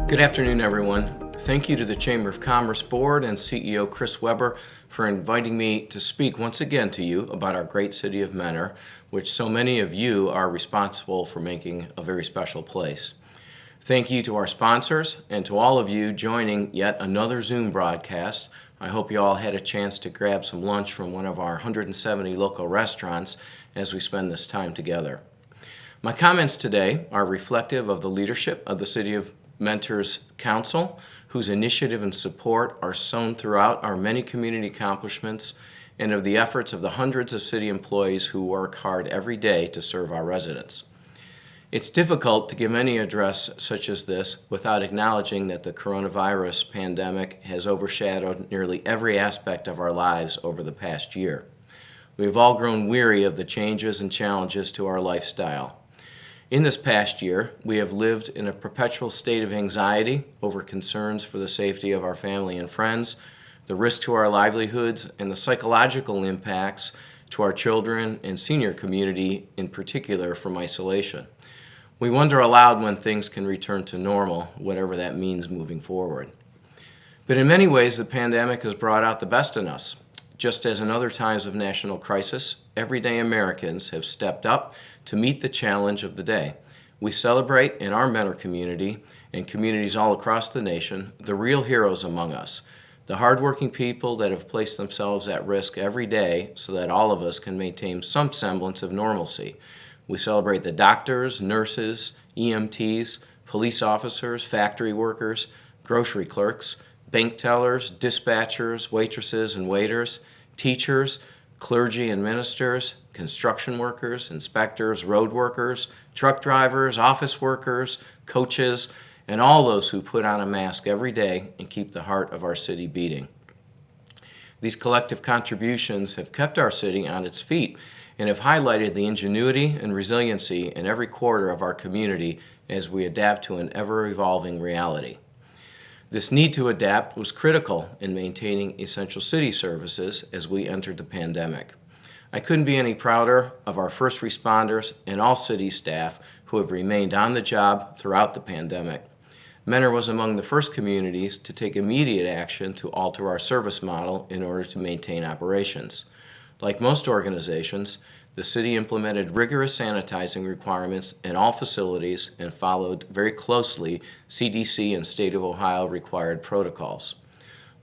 Good afternoon, everyone. Thank you to the Chamber of Commerce Board and CEO Chris Weber for inviting me to speak once again to you about our great city of Mentor, which so many of you are responsible for making a very special place. Thank you to our sponsors and to all of you joining yet another Zoom broadcast. I hope you all had a chance to grab some lunch from one of our 170 local restaurants as we spend this time together. My comments today are reflective of the leadership of the City of Mentor's Council, whose initiative and support are sown throughout our many community accomplishments, and of the efforts of the hundreds of city employees who work hard every day to serve our residents. It's difficult to give any address such as this without acknowledging that the coronavirus pandemic has overshadowed nearly every aspect of our lives over the past year. We have all grown weary of the changes and challenges to our lifestyle. In this past year, we have lived in a perpetual state of anxiety over concerns for the safety of our family and friends, the risk to our livelihoods, and the psychological impacts to our children and senior community, in particular from isolation. We wonder aloud when things can return to normal, whatever that means moving forward. But in many ways, the pandemic has brought out the best in us. Just as in other times of national crisis, everyday Americans have stepped up to meet the challenge of the day. We celebrate in our Mentor community and communities all across the nation the real heroes among us, the hardworking people that have placed themselves at risk every day so that all of us can maintain some semblance of normalcy. We celebrate the doctors, nurses, EMTs, police officers, factory workers, grocery clerks, bank tellers, dispatchers, waitresses and waiters, teachers, clergy and ministers, construction workers, inspectors, road workers, truck drivers, office workers, coaches, and all those who put on a mask every day and keep the heart of our city beating. These collective contributions have kept our city on its feet and have highlighted the ingenuity and resiliency in every quarter of our community as we adapt to an ever-evolving reality. This need to adapt was critical in maintaining essential city services as we entered the pandemic. I couldn't be any prouder of our first responders and all city staff who have remained on the job throughout the pandemic. Mentor was among the first communities to take immediate action to alter our service model in order to maintain operations. Like most organizations, the city implemented rigorous sanitizing requirements in all facilities and followed very closely CDC and State of Ohio required protocols.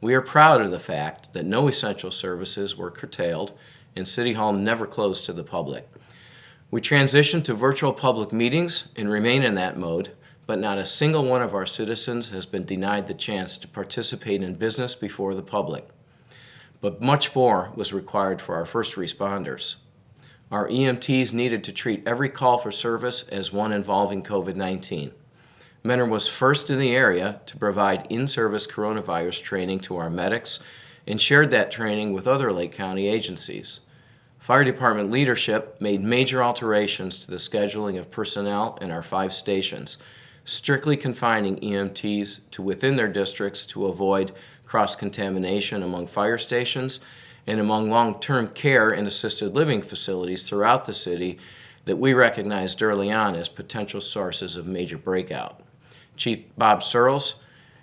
We are proud of the fact that no essential services were curtailed and City Hall never closed to the public. We transitioned to virtual public meetings and remain in that mode, but not a single one of our citizens has been denied the chance to participate in business before the public. But much more was required for our first responders. Our EMTs needed to treat every call for service as one involving COVID-19. Mentor was first in the area to provide in-service coronavirus training to our medics and shared that training with other Lake County agencies. Fire department leadership made major alterations to the scheduling of personnel in our 5 stations, strictly confining EMTs to within their districts to avoid cross-contamination among fire stations and among long-term care and assisted living facilities throughout the city that we recognized early on as potential sources of major breakout. Chief Bob Searles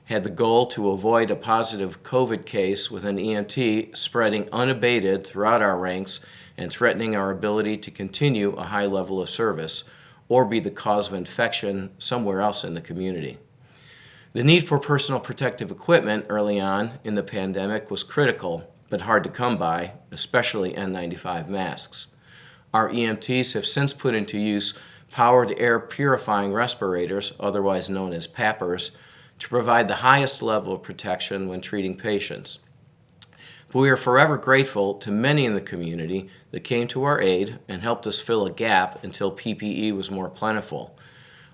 had the goal to avoid a positive COVID case with an EMT spreading unabated throughout our ranks and threatening our ability to continue a high level of service or be the cause of infection somewhere else in the community. The need for personal protective equipment early on in the pandemic was critical, but hard to come by, especially N95 masks. Our EMTs have since put into use powered air purifying respirators, otherwise known as PAPRs, to provide the highest level of protection when treating patients. But we are forever grateful to many in the community that came to our aid and helped us fill a gap until PPE was more plentiful.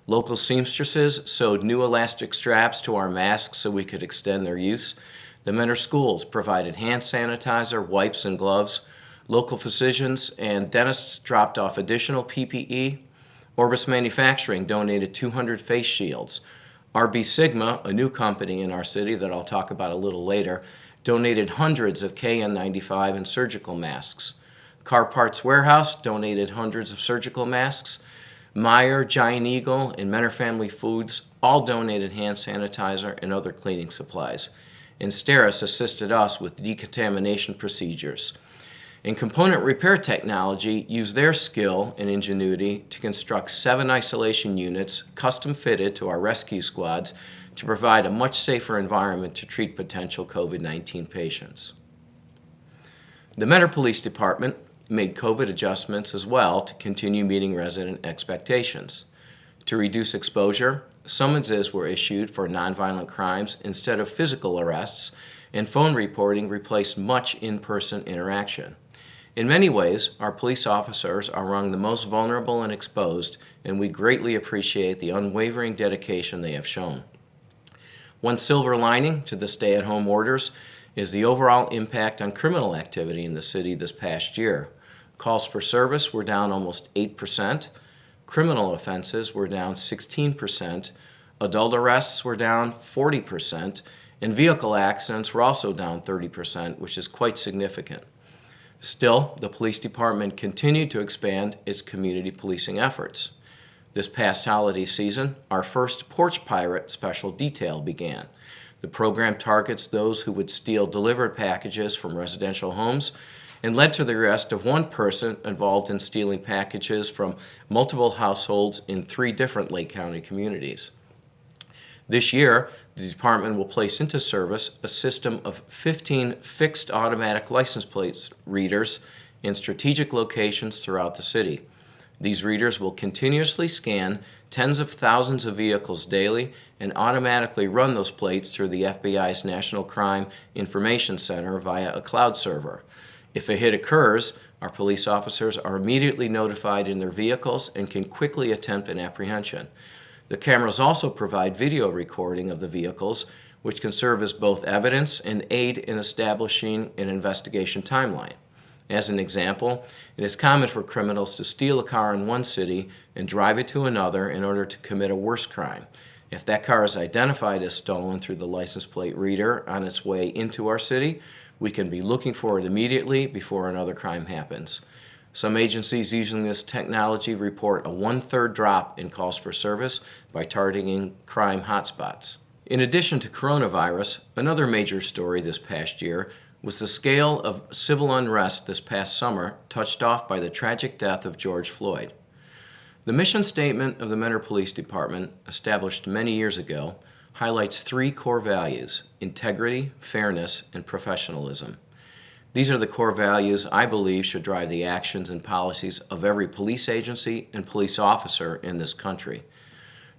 Local seamstresses sewed new elastic straps to our masks so we could extend their use. The Mentor schools provided hand sanitizer, wipes, and gloves. Local physicians and dentists dropped off additional PPE. Orbis Manufacturing donated 200 face shields. RB Sigma, a new company in our city that I'll talk about a little later, donated hundreds of KN95 and surgical masks. Car Parts Warehouse donated hundreds of surgical masks. Meyer, Giant Eagle, and Menor Family Foods all donated hand sanitizer and other cleaning supplies. And Steris assisted us with decontamination procedures. And Component Repair Technology used their skill and ingenuity to construct 7 isolation units custom fitted to our rescue squads to provide a much safer environment to treat potential COVID-19 patients. The Menor Police Department made COVID adjustments as well to continue meeting resident expectations. To reduce exposure, summonses were issued for nonviolent crimes instead of physical arrests, and phone reporting replaced much in-person interaction. In many ways, our police officers are among the most vulnerable and exposed, and we greatly appreciate the unwavering dedication they have shown. One silver lining to the stay-at-home orders is the overall impact on criminal activity in the city this past year. Calls for service were down almost 8%, criminal offenses were down 16%, adult arrests were down 40%, and vehicle accidents were also down 30%, which is quite significant. Still, the police department continued to expand its community policing efforts. This past holiday season, our first Porch Pirate special detail began. The program targets those who would steal delivered packages from residential homes and led to the arrest of one person involved in stealing packages from multiple households in 3 different Lake County communities. This year, the department will place into service a system of 15 fixed automatic license plate readers in strategic locations throughout the city. These readers will continuously scan tens of thousands of vehicles daily and automatically run those plates through the FBI's National Crime Information Center via a cloud server. If a hit occurs, our police officers are immediately notified in their vehicles and can quickly attempt an apprehension. The cameras also provide video recording of the vehicles, which can serve as both evidence and aid in establishing an investigation timeline. As an example, it is common for criminals to steal a car in one city and drive it to another in order to commit a worse crime. If that car is identified as stolen through the license plate reader on its way into our city, we can be looking for it immediately before another crime happens. Some agencies using this technology report a 1/3 drop in calls for service by targeting crime hotspots. In addition to coronavirus, another major story this past year was the scale of civil unrest this past summer, touched off by the tragic death of George Floyd. The mission statement of the Menor Police Department, established many years ago, highlights 3 core values: integrity, fairness, and professionalism. These are the core values I believe should drive the actions and policies of every police agency and police officer in this country.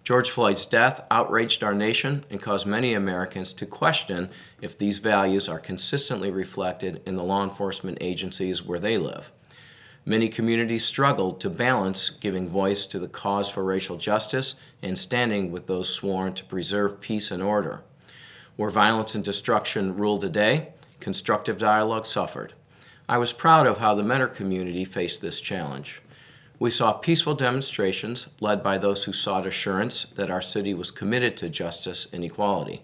George Floyd's death outraged our nation and caused many Americans to question if these values are consistently reflected in the law enforcement agencies where they live. Many communities struggled to balance giving voice to the cause for racial justice and standing with those sworn to preserve peace and order. Where violence and destruction rule today, constructive dialogue suffered. I was proud of how the Menor community faced this challenge. We saw peaceful demonstrations led by those who sought assurance that our city was committed to justice and equality.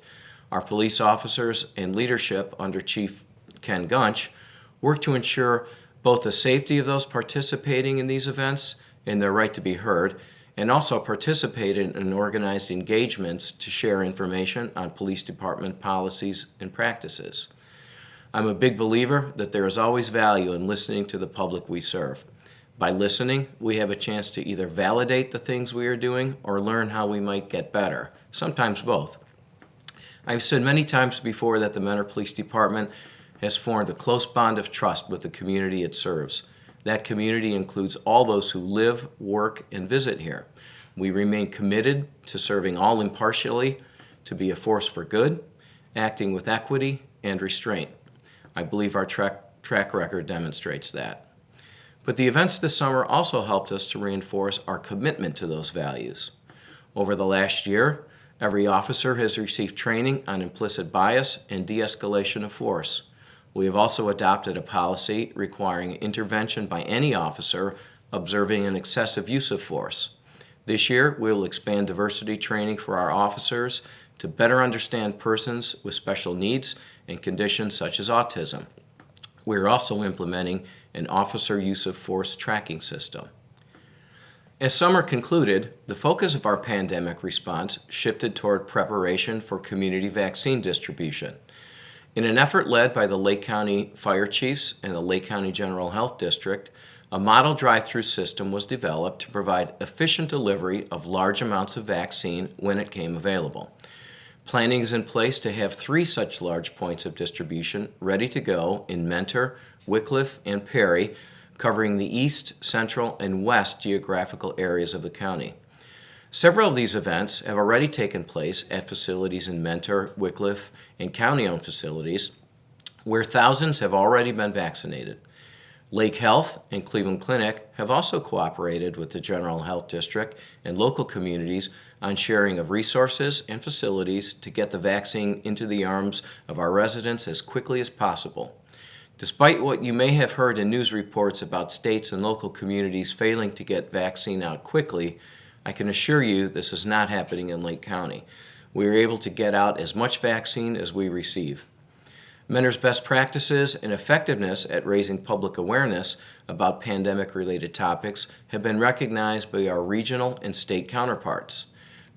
Our police officers and leadership under Chief Ken Gunch worked to ensure both the safety of those participating in these events and their right to be heard, and also participated in organized engagements to share information on police department policies and practices. I'm a big believer that there is always value in listening to the public we serve. By listening, we have a chance to either validate the things we are doing or learn how we might get better, sometimes both. I've said many times before that the Menor Police Department has formed a close bond of trust with the community it serves. That community includes all those who live, work, and visit here. We remain committed to serving all impartially, to be a force for good, acting with equity and restraint. I believe our track record demonstrates that. But the events this summer also helped us to reinforce our commitment to those values. Over the last year, every officer has received training on implicit bias and de-escalation of force. We have also adopted a policy requiring intervention by any officer observing an excessive use of force. This year, we will expand diversity training for our officers to better understand persons with special needs and conditions such as autism. We are also implementing an officer use of force tracking system. As summer concluded, the focus of our pandemic response shifted toward preparation for community vaccine distribution. In an effort led by the Lake County Fire Chiefs and the Lake County General Health District, a model drive-through system was developed to provide efficient delivery of large amounts of vaccine when it came available. Planning is in place to have 3 such large points of distribution ready to go in Mentor, Wickliffe, and Perry, covering the east, central, and west geographical areas of the county. Several of these events have already taken place at facilities in Mentor, Wickliffe, and county-owned facilities, where thousands have already been vaccinated. Lake Health and Cleveland Clinic have also cooperated with the General Health District and local communities on sharing of resources and facilities to get the vaccine into the arms of our residents as quickly as possible. Despite what you may have heard in news reports about states and local communities failing to get vaccine out quickly, I can assure you this is not happening in Lake County. We are able to get out as much vaccine as we receive. Mentor's best practices and effectiveness at raising public awareness about pandemic-related topics have been recognized by our regional and state counterparts.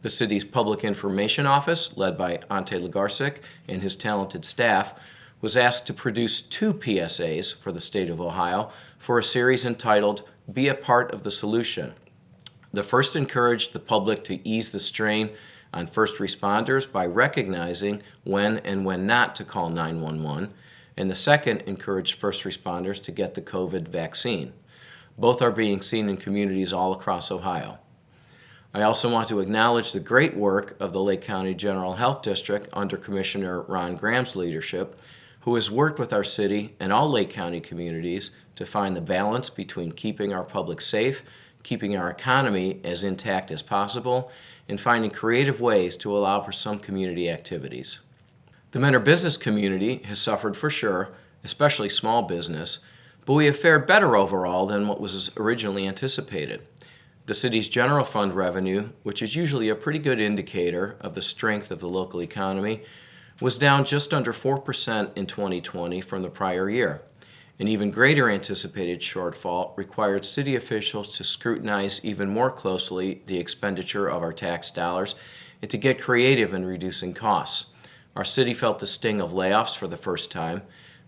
The city's Public Information Office, led by Ante Legarsic and his talented staff, was asked to produce 2 PSAs for the state of Ohio for a series entitled Be a Part of the Solution. The first encouraged the public to ease the strain on first responders by recognizing when and when not to call 911, and the second encouraged first responders to get the COVID vaccine. Both are being seen in communities all across Ohio. I also want to acknowledge the great work of the Lake County General Health District under Commissioner Ron Graham's leadership, who has worked with our city and all Lake County communities to find the balance between keeping our public safe, keeping our economy as intact as possible, and finding creative ways to allow for some community activities. The Mentor business community has suffered for sure, especially small business, but we have fared better overall than what was originally anticipated. The city's general fund revenue, which is usually a pretty good indicator of the strength of the local economy, was down just under 4% in 2020 from the prior year. An even greater anticipated shortfall required city officials to scrutinize even more closely the expenditure of our tax dollars and to get creative in reducing costs. Our city felt the sting of layoffs for the first time,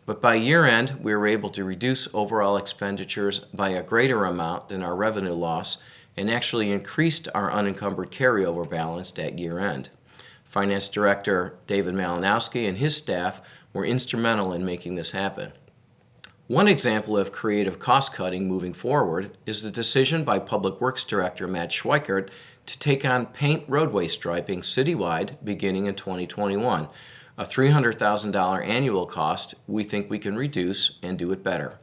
but by year end we were able to reduce overall expenditures by a greater amount than our revenue loss and actually increased our unencumbered carryover balance at year end. Finance Director David Malinowski and his staff were instrumental in making this happen. One example of creative cost-cutting moving forward is the decision by Public Works Director Matt Schweikert to take on paint roadway striping citywide beginning in 2021, a $300,000 annual cost we think we can reduce and do it better.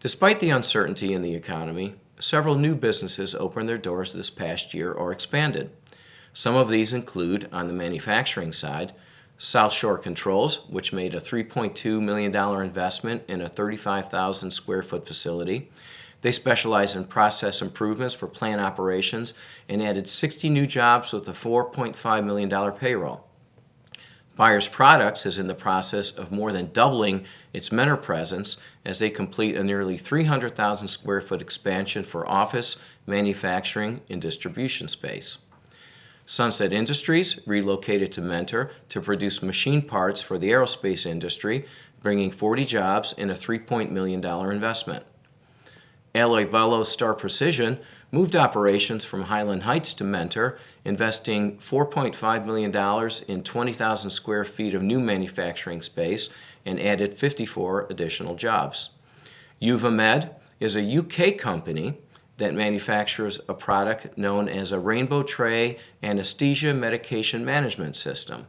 Despite the uncertainty in the economy, several new businesses opened their doors this past year or expanded. Some of these include, on the manufacturing side, South Shore Controls, which made a $3.2 million investment in a 35,000 square foot facility. They specialize in process improvements for plant operations and added 60 new jobs with a $4.5 million payroll. Byers Products is in the process of more than doubling its Mentor presence as they complete a nearly 300,000 square foot expansion for office, manufacturing, and distribution space. Sunset Industries relocated to Mentor to produce machine parts for the aerospace industry, bringing 40 jobs and a $3 million investment. Alloy Bellows Star Precision moved operations from Highland Heights to Mentor, investing $4.5 million in 20,000 square feet of new manufacturing space and added 54 additional jobs. Uvamed is a UK company that manufactures a product known as a rainbow tray anesthesia medication management system.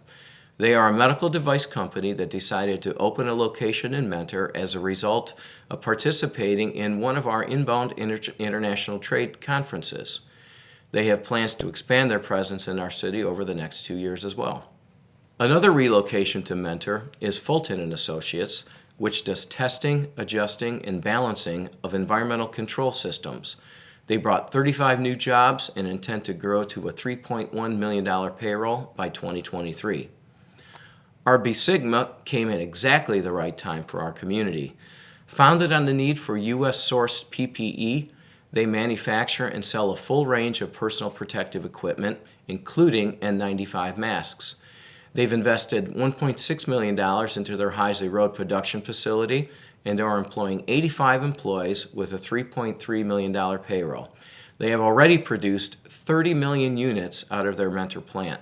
They are a medical device company that decided to open a location in Mentor as a result of participating in one of our inbound international trade conferences. They have plans to expand their presence in our city over the next 2 years as well. Another relocation to Mentor is Fulton & Associates, which does testing, adjusting, and balancing of environmental control systems. They brought 35 new jobs and intend to grow to a $3.1 million payroll by 2023. RB Sigma came at exactly the right time for our community. Founded on the need for U.S.-sourced PPE, They manufacture and sell a full range of personal protective equipment, including N95 masks. They've invested $1.6 million into their Heisley Road production facility and are employing 85 employees with a $3.3 million payroll. They have already produced 30 million units out of their Mentor plant.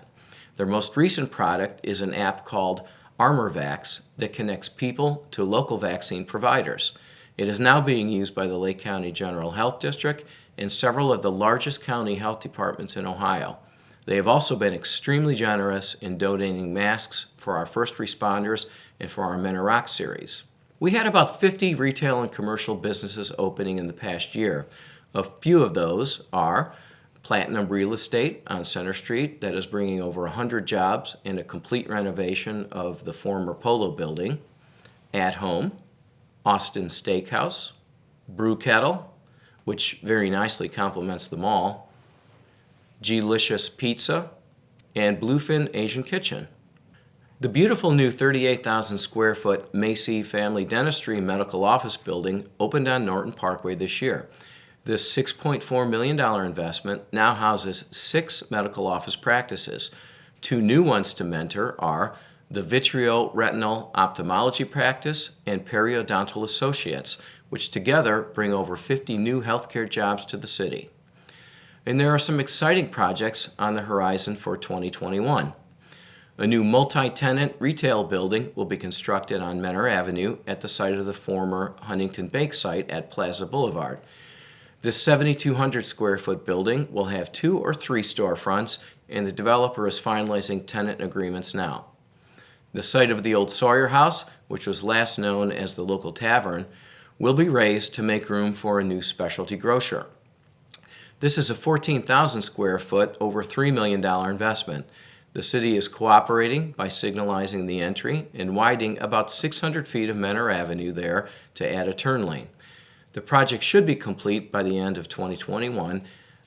Their most recent product is an app called ArmorVax that connects people to local vaccine providers. It is now being used by the Lake County General Health District and several of the largest county health departments in Ohio. They have also been extremely generous in donating masks for our first responders and for our Men Are Rock series. We had about 50 retail and commercial businesses opening in the past year. A few of those are Platinum Real Estate on Center Street that is bringing over 100 jobs and a complete renovation of the former Polo building, At Home, Austin Steakhouse, Brew Kettle, which very nicely complements the mall, G-Licious Pizza, and Bluefin Asian Kitchen. The beautiful new 38,000 square foot Macy Family Dentistry Medical Office building opened on Norton Parkway this year. This $6.4 million investment now houses 6 medical office practices. 2 new ones to Mentor are the Vitreoretinal Ophthalmology Practice and Periodontal Associates, which together bring over 50 new healthcare jobs to the city. And there are some exciting projects on the horizon for 2021. A new multi-tenant retail building will be constructed on Mentor Avenue at the site of the former Huntington Bake site at Plaza Boulevard. This 7,200 square foot building will have 2 or 3 storefronts, and the developer is finalizing tenant agreements now. The site of the old Sawyer House, which was last known as the local tavern, will be raised to make room for a new specialty grocer. This is a 14,000 square foot, over $3 million investment. The city is cooperating by signalizing the entry and widening about 600 feet of Mentor Avenue there to add a turn lane. The project should be complete by the end of 2021,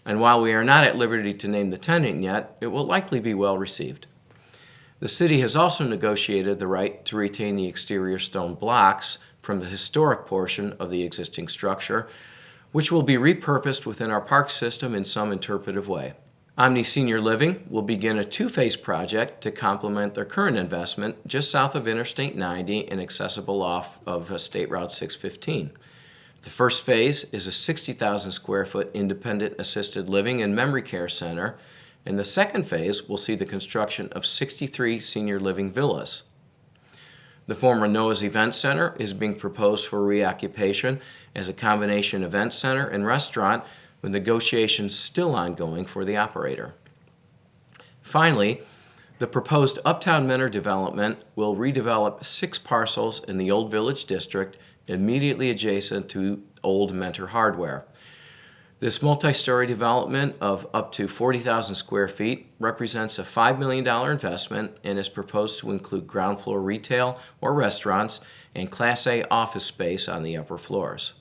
and while we are not at liberty to name the tenant yet, it will likely be well received. The city has also negotiated the right to retain the exterior stone blocks from the historic portion of the existing structure, which will be repurposed within our park system in some interpretive way. Omni Senior Living will begin a 2-phase project to complement their current investment just south of Interstate 90 and accessible off of State Route 615. The first phase is a 60,000 square foot independent assisted living and memory care center, and the second phase will see the construction of 63 senior living villas. The former Noah's Event Center is being proposed for reoccupation as a combination event center and restaurant, with negotiations still ongoing for the operator. Finally, the proposed Uptown Mentor development will redevelop 6 parcels in the Old Village District immediately adjacent to old Mentor Hardware. This multi-story development of up to 40,000 square feet represents a $5 million investment and is proposed to include ground floor retail or restaurants and Class A office space on the upper floors.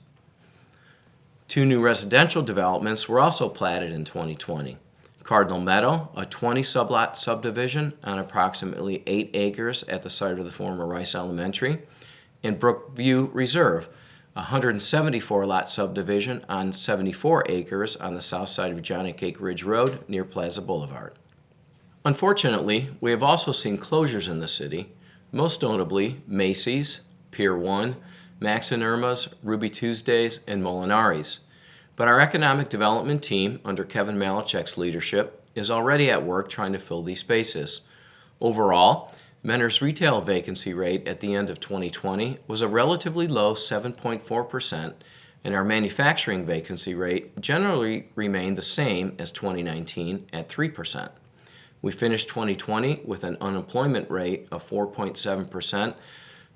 2 new residential developments were also platted in 2020. Cardinal Meadow, a 20 sublot subdivision on approximately 8 acres at the site of the former Rice Elementary, and Brookview Reserve, a 174-lot subdivision on 74 acres on the south side of Johnny Cake Ridge Road near Plaza Boulevard. Unfortunately, we have also seen closures in the city, most notably Macy's, Pier 1, Max and Irma's, Ruby Tuesdays, and Molinari's. But our economic development team, under Kevin Malachek's leadership, is already at work trying to fill these spaces. Overall, Mentor's retail vacancy rate at the end of 2020 was a relatively low 7.4%, and our manufacturing vacancy rate generally remained the same as 2019 at 3%. We finished 2020 with an unemployment rate of 4.7%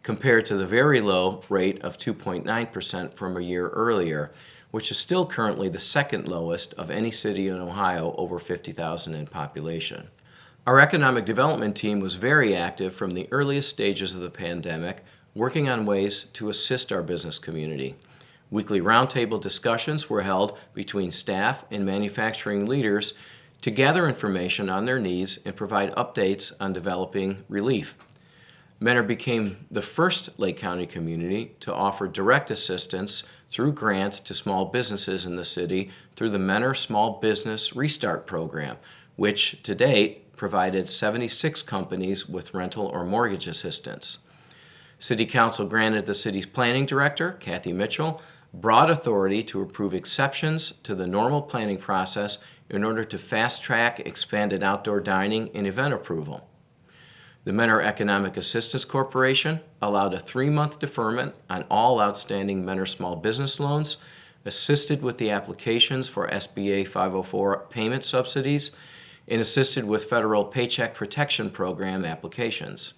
compared to the very low rate of 2.9% from a year earlier, which is still currently the second lowest of any city in Ohio over 50,000 in population. Our economic development team was very active from the earliest stages of the pandemic, working on ways to assist our business community. Weekly roundtable discussions were held between staff and manufacturing leaders to gather information on their needs and provide updates on developing relief. Mentor became the first Lake County community to offer direct assistance through grants to small businesses in the city through the Mentor Small Business Restart Program, which to date provided 76 companies with rental or mortgage assistance. City Council granted the city's planning director, Kathy Mitchell, broad authority to approve exceptions to the normal planning process in order to fast-track expanded outdoor dining and event approval. The Mentor Economic Assistance Corporation allowed a 3-month deferment on all outstanding Mentor small business loans, assisted with the applications for SBA 504 payment subsidies, and assisted with federal Paycheck Protection Program applications.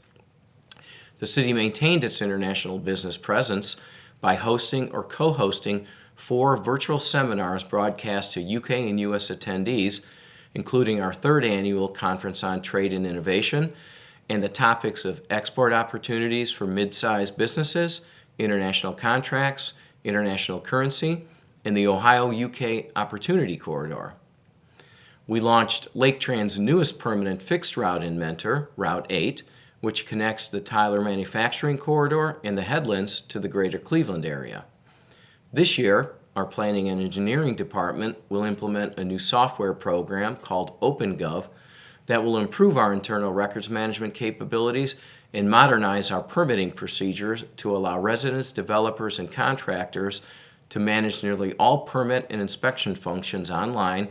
The city maintained its international business presence by hosting or co-hosting 4 virtual seminars broadcast to UK and US attendees, including our 3rd annual Conference on Trade and Innovation, and the topics of export opportunities for mid-sized businesses, international contracts, international currency, and the Ohio-UK Opportunity Corridor. We launched Lake Tran's newest permanent fixed route in Mentor, Route 8, which connects the Tyler Manufacturing Corridor and the Headlands to the greater Cleveland area. This year, our Planning and Engineering Department will implement a new software program called OpenGov that will improve our internal records management capabilities and modernize our permitting procedures to allow residents, developers, and contractors to manage nearly all permit and inspection functions online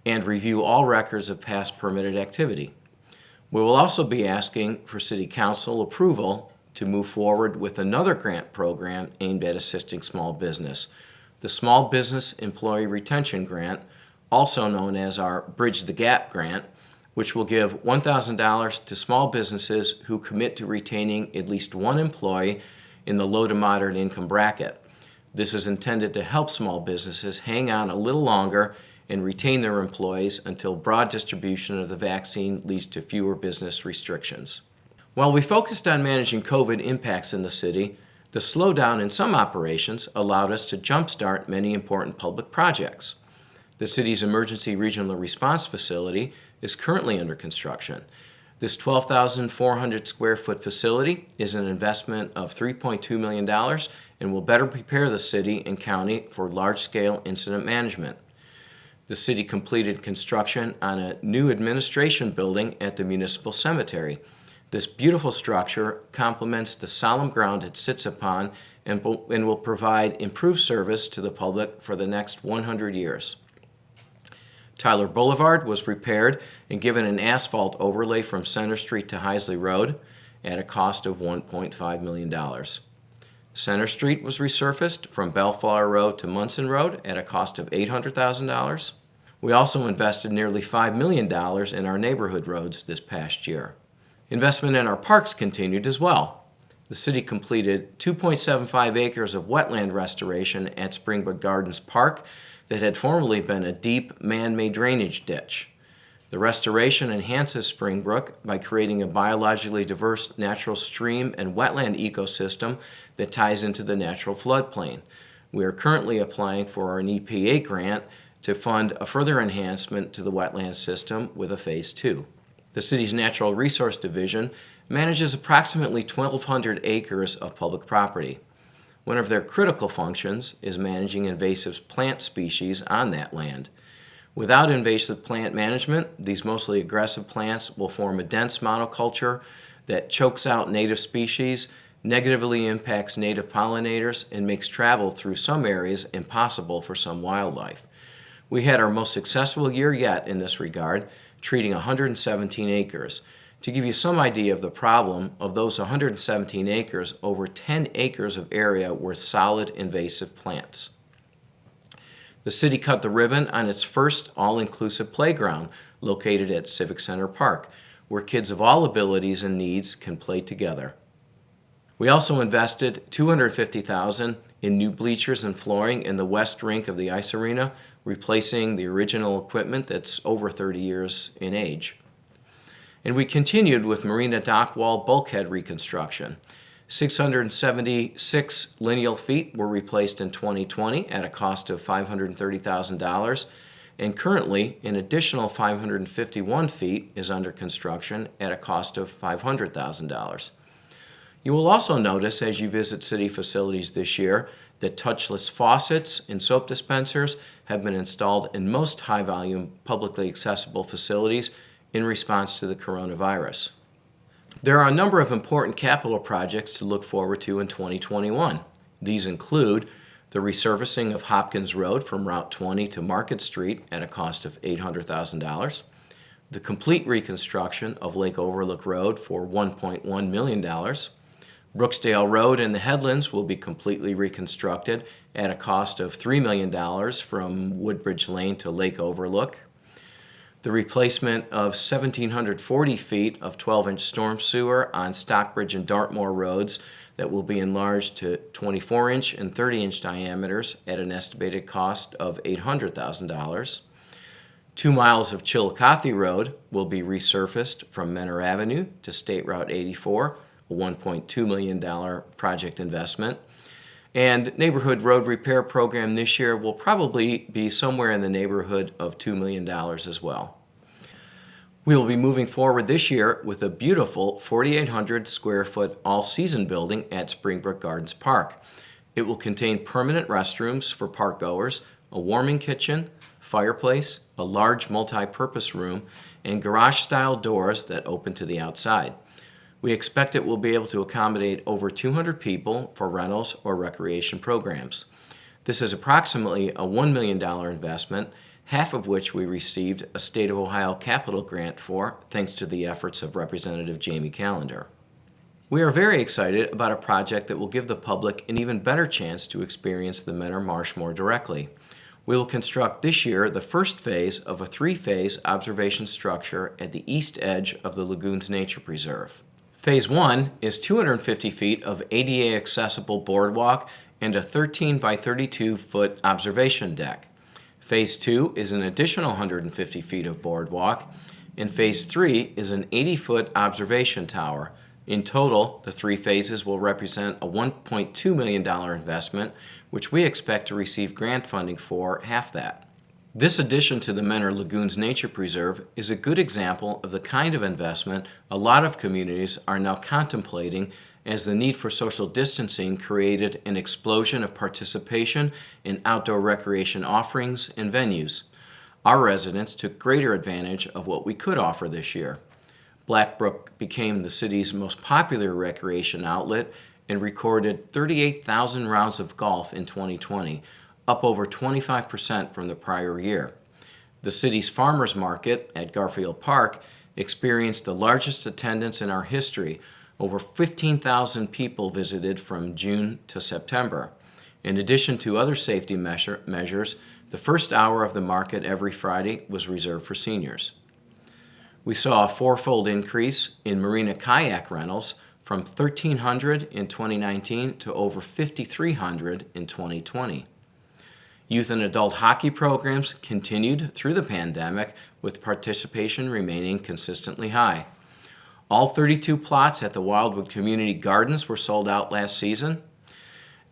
and review all records of past permitted activity. We will also be asking for City Council approval to move forward with another grant program aimed at assisting small business, the Small Business Employee Retention Grant, also known as our Bridge the Gap Grant, which will give $1,000 to small businesses who commit to retaining at least one employee in the low to moderate income bracket. This is intended to help small businesses hang on a little longer and retain their employees until broad distribution of the vaccine leads to fewer business restrictions. While we focused on managing COVID impacts in the city, the slowdown in some operations allowed us to jumpstart many important public projects. The city's Emergency Regional Response Facility is currently under construction. This 12,400 square foot facility is an investment of $3.2 million and will better prepare the city and county for large-scale incident management. The city completed construction on a new administration building at the municipal cemetery. This beautiful structure complements the solemn ground it sits upon and will provide improved service to the public for the next 100 years. Tyler Boulevard was repaired and given an asphalt overlay from Center Street to Heisley Road at a cost of $1.5 million. Center Street was resurfaced from Bellflower Road to Munson Road at a cost of $800,000. We also invested nearly $5 million in our neighborhood roads this past year. Investment in our parks continued as well. The city completed 2.75 acres of wetland restoration at Springwood Gardens Park that had formerly been a deep man-made drainage ditch. The restoration enhances Springbrook by creating a biologically diverse natural stream and wetland ecosystem that ties into the natural floodplain. We are currently applying for an EPA grant to fund a further enhancement to the wetland system with a Phase 2. The city's Natural Resource Division manages approximately 1,200 acres of public property. One of their critical functions is managing invasive plant species on that land. Without invasive plant management, these mostly aggressive plants will form a dense monoculture that chokes out native species, negatively impacts native pollinators, and makes travel through some areas impossible for some wildlife. We had our most successful year yet in this regard, treating 117 acres. To give you some idea of the problem, of those 117 acres, over 10 acres of area were solid invasive plants. The city cut the ribbon on its first all-inclusive playground located at Civic Center Park, where kids of all abilities and needs can play together. We also invested $250,000 in new bleachers and flooring in the west rink of the ice arena, replacing the original equipment that's over 30 years in age. And we continued with Marina Dock Wall bulkhead reconstruction. 676 lineal feet were replaced in 2020 at a cost of $530,000, and currently an additional 551 feet is under construction at a cost of $500,000. You will also notice as you visit city facilities this year that touchless faucets and soap dispensers have been installed in most high-volume, publicly accessible facilities in response to the coronavirus. There are a number of important capital projects to look forward to in 2021. These include the resurfacing of Hopkins Road from Route 20 to Market Street at a cost of $800,000, the complete reconstruction of Lake Overlook Road for $1.1 million. Brooksdale Road and the Headlands will be completely reconstructed at a cost of $3 million from Woodbridge Lane to Lake Overlook. The replacement of 1,740 feet of 12-inch storm sewer on Stockbridge and Dartmoor roads that will be enlarged to 24-inch and 30-inch diameters at an estimated cost of $800,000. 2 miles of Chillicothe Road will be resurfaced from Menor Avenue to State Route 84, a $1.2 million project investment. And neighborhood road repair program this year will probably be somewhere in the neighborhood of $2 million as well. We will be moving forward this year with a beautiful 4,800 square foot all-season building at Springbrook Gardens Park. It will contain permanent restrooms for park goers, a warming kitchen, fireplace, a large multi-purpose room, and garage-style doors that open to the outside. We expect it will be able to accommodate over 200 people for rentals or recreation programs. This is approximately a $1 million investment, half of which we received a State of Ohio capital grant for, thanks to the efforts of Representative Jamie Callender. We are very excited about a project that will give the public an even better chance to experience the Menor Marsh more directly. We will construct this year the first phase of a 3-phase observation structure at the east edge of the Lagoons Nature Preserve. Phase 1 is 250 feet of ADA accessible boardwalk and a 13 by 32 foot observation deck. Phase 2 is an additional 150 feet of boardwalk, and Phase 3 is an 80-foot observation tower. In total, the 3 phases will represent a $1.2 million investment, which we expect to receive grant funding for half that. This addition to the Menor Lagoons Nature Preserve is a good example of the kind of investment a lot of communities are now contemplating as the need for social distancing created an explosion of participation in outdoor recreation offerings and venues. Our residents took greater advantage of what we could offer this year. Blackbrook became the city's most popular recreation outlet and recorded 38,000 rounds of golf in 2020, up over 25% from the prior year. The city's farmers market at Garfield Park experienced the largest attendance in our history. Over 15,000 people visited from June to September. In addition to other safety measures, the first hour of the market every Friday was reserved for seniors. We saw a 4-fold increase in marina kayak rentals from 1,300 in 2019 to over 5,300 in 2020. Youth and adult hockey programs continued through the pandemic, with participation remaining consistently high. All 32 plots at the Wildwood Community Gardens were sold out last season.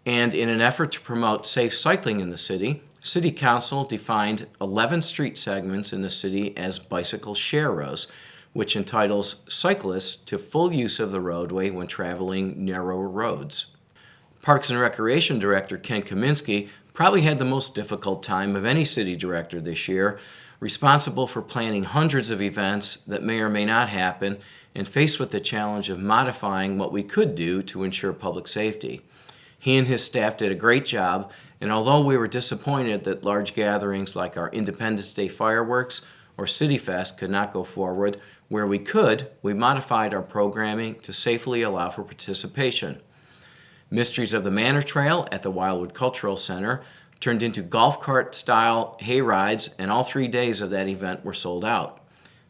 And in an effort to promote safe cycling in the city, City Council defined 11 street segments in the city as bicycle share rows, which entitles cyclists to full use of the roadway when traveling narrower roads. Parks and Recreation Director Ken Kaminsky probably had the most difficult time of any city director this year, responsible for planning hundreds of events that may or may not happen, and faced with the challenge of modifying what we could do to ensure public safety. He and his staff did a great job, and although we were disappointed that large gatherings like our Independence Day fireworks or City Fest could not go forward, where we could, we modified our programming to safely allow for participation. Mysteries of the Manor Trail at the Wildwood Cultural Center turned into golf cart-style hay rides, and all 3 days of that event were sold out.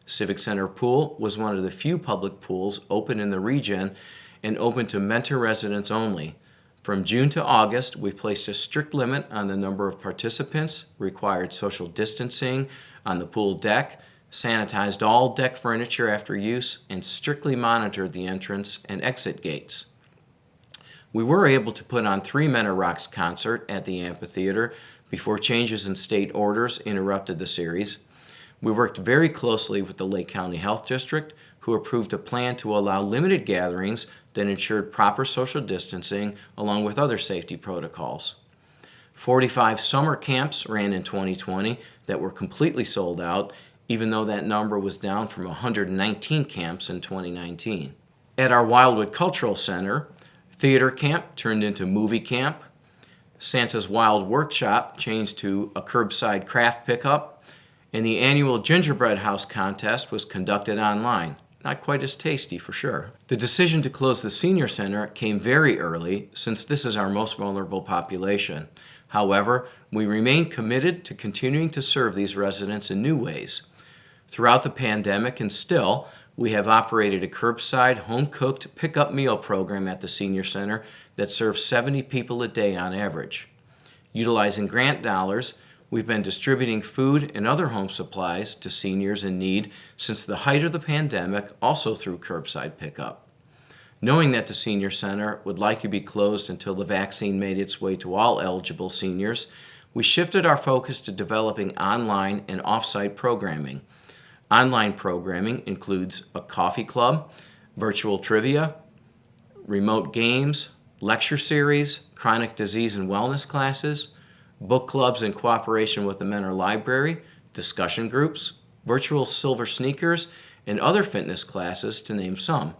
Civic Center Pool was one of the few public pools open in the region and open to Mentor residents only. From June to August, we placed a strict limit on the number of participants, required social distancing on the pool deck, sanitized all deck furniture after use, and strictly monitored the entrance and exit gates. We were able to put on 3 Menor Rocks concert at the amphitheater before changes in state orders interrupted the series. We worked very closely with the Lake County Health District, who approved a plan to allow limited gatherings that ensured proper social distancing along with other safety protocols. 45 summer camps ran in 2020 that were completely sold out, even though that number was down from 119 camps in 2019. At our Wildwood Cultural Center, theater camp turned into movie camp, Santa's Wild Workshop changed to a curbside craft pickup, and the annual Gingerbread House contest was conducted online. Not quite as tasty, for sure. The decision to close the senior center came very early, since this is our most vulnerable population. However, we remain committed to continuing to serve these residents in new ways. Throughout the pandemic and still, we have operated a curbside, home-cooked pickup meal program at the senior center that serves 70 people a day on average. Utilizing grant dollars, we've been distributing food and other home supplies to seniors in need since the height of the pandemic, also through curbside pickup. Knowing that the senior center would likely be closed until the vaccine made its way to all eligible seniors, we shifted our focus to developing online and off-site programming. Online programming includes a coffee club, virtual trivia, remote games, lecture series, chronic disease and wellness classes, book clubs in cooperation with the Mentor Library, discussion groups, virtual silver sneakers, and other fitness classes, to name some.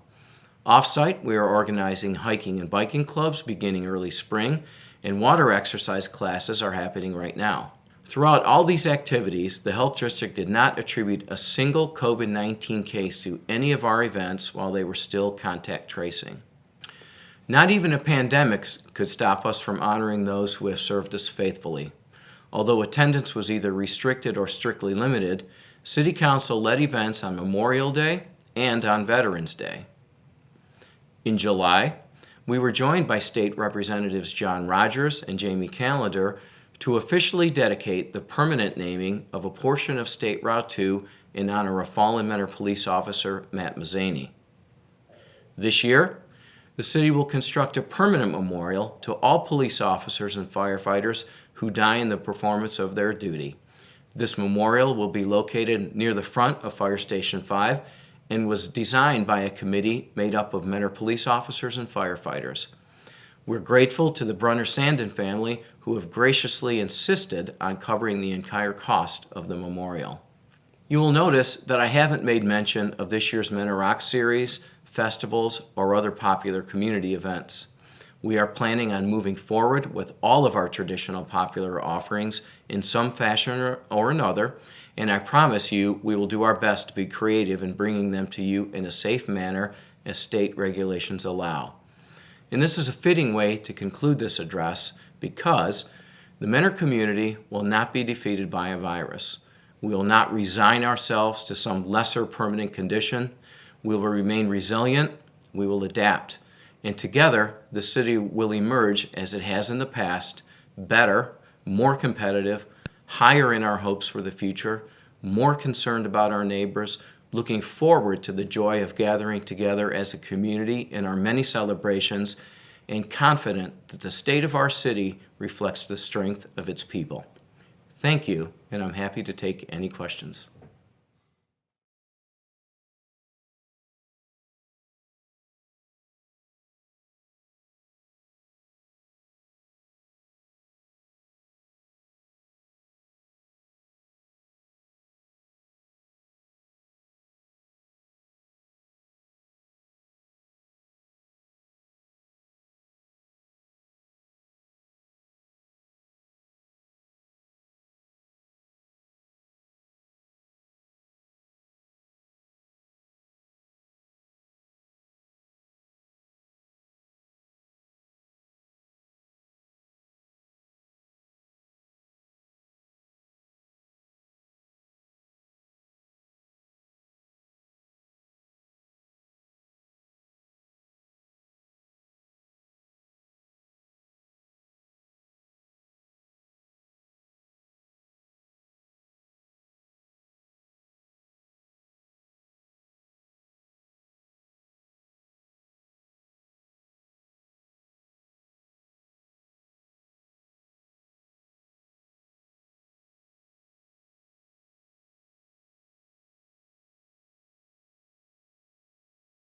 Off-site, we are organizing hiking and biking clubs beginning early spring, and water exercise classes are happening right now. Throughout all these activities, the Health District did not attribute a single COVID-19 case to any of our events while they were still contact tracing. Not even a pandemic could stop us from honoring those who have served us faithfully. Although attendance was either restricted or strictly limited, City Council led events on Memorial Day and on Veterans Day. In July, we were joined by State Representatives John Rogers and Jamie Callender to officially dedicate the permanent naming of a portion of State Route 2 in honor of fallen Mentor police officer Matt Mazzani. This year, the city will construct a permanent memorial to all police officers and firefighters who die in the performance of their duty. This memorial will be located near the front of Fire Station 5 and was designed by a committee made up of Mentor police officers and firefighters. We're grateful to the Brunner-Sandin family who have graciously insisted on covering the entire cost of the memorial. You will notice that I haven't made mention of this year's Mentor Rock series, festivals, or other popular community events. We are planning on moving forward with all of our traditional popular offerings in some fashion or another, and I promise you we will do our best to be creative in bringing them to you in a safe manner as state regulations allow. And this is a fitting way to conclude this address because the Mentor community will not be defeated by a virus. We will not resign ourselves to some lesser permanent condition. We will remain resilient, we will adapt, and together the city will emerge as it has in the past, better, more competitive, higher in our hopes for the future, more concerned about our neighbors, looking forward to the joy of gathering together as a community in our many celebrations, and confident that the state of our city reflects the strength of its people. Thank you, and I'm happy to take any questions.